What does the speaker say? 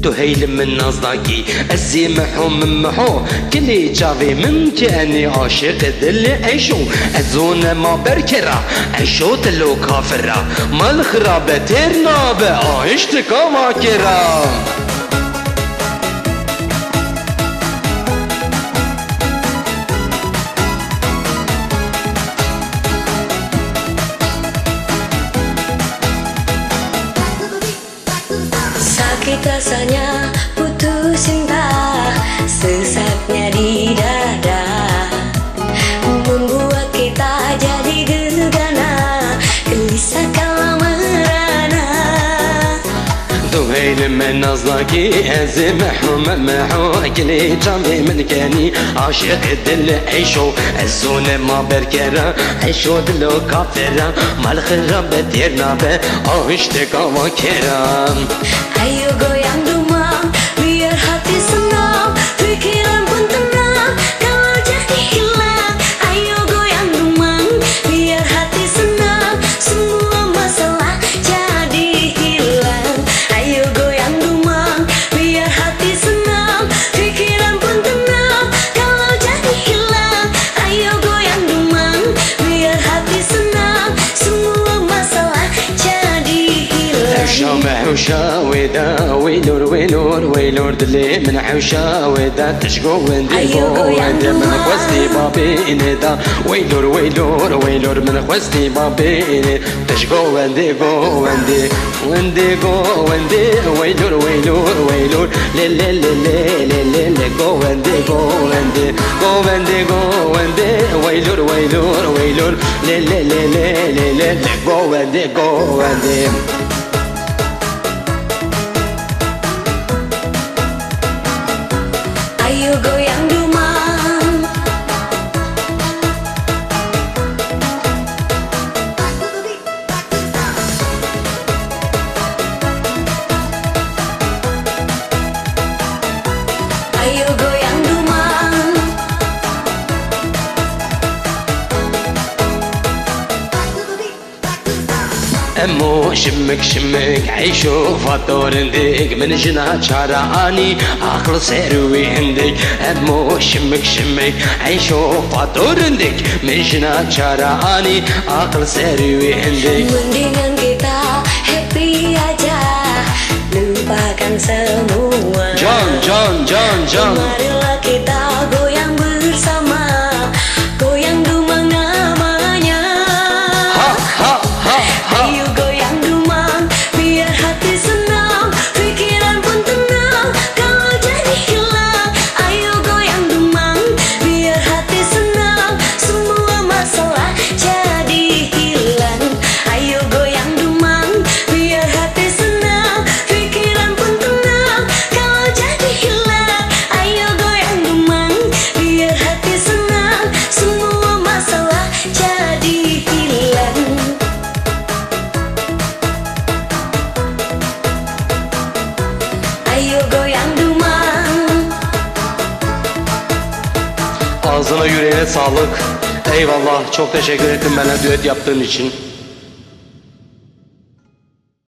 تهيل من نازلاكي أزي محو من محو كلي جافي من كأني عاشق دل عيشو أزون ما بركرة عيشو تلو كافرة ما الخرابة ترنابة عيشتك ما كرا Sakit rasanya putus cinta, sesaknya di dada, membuat kita jadi gegana, gelisah kalau merana. تهيل من نازلاكي أزي محو من محو كلي جامي من كاني عاشق دل عيشو الزون ما بركرة عيشو دلو كافرة ما الخرابة ترنابة عيشتك ما كرام. Ayo goyang dumang, biar hati senang, pikiran pun tenang, kalau jadi hilang. Ayo goyang dumang, biar hati senang, semua masalah jadi hilang. Ayo goyang dumang, biar hati senang, pikiran pun tenang, kalau jadi hilang. Ayo goyang dumang, biar hati senang, semua masalah jadi hilang. حوشة حوشة ويدا ويلور ويلور ويلور دلي من حوشة ويدا تشقو ونديقو وندي من خوستي بابي إندا ويلور ويلور ويلور من خوستي بابي إندا تشقو ونديقو وندي ونديقو وندي ويلور ويلور ويلور لي لي لي لي لي لي لي قو ونديقو وندي قو ونديقو وندي ويلور ويلور ويلور لي لي لي لي لي لي لي قو ونديقو وندي. Ayo goyang dumang, ayo goyang dumang. أمو شمك شمك عيشو فطور عندك من جنات شارعاني عقل سيروي عندك أمو شمك شمك عيشو فطور عندك من جنات شارعاني عقل سيروي عندك. Mendingan kita happy aja, lupakan semua. John John John John Marilah kita goyang bersama, goyang dumang namanya. Ha ha ha ha. Ayo goyang dumang, biar hati senang, pikiran pun tenang, kalau jadi hilang. Ayo goyang dumang, biar hati senang, semua masalah jadi hilang. Ayo goyang dumang, biar hati senang, pikiran pun tenang, kalau jadi hilang. Ayo goyang dumang, biar hati senang, semua masalah jadi hilang. Ayo goyang dumang. Ağzına yüreğine sağlık. Eyvallah, çok teşekkür ettim bana düet yaptığın için.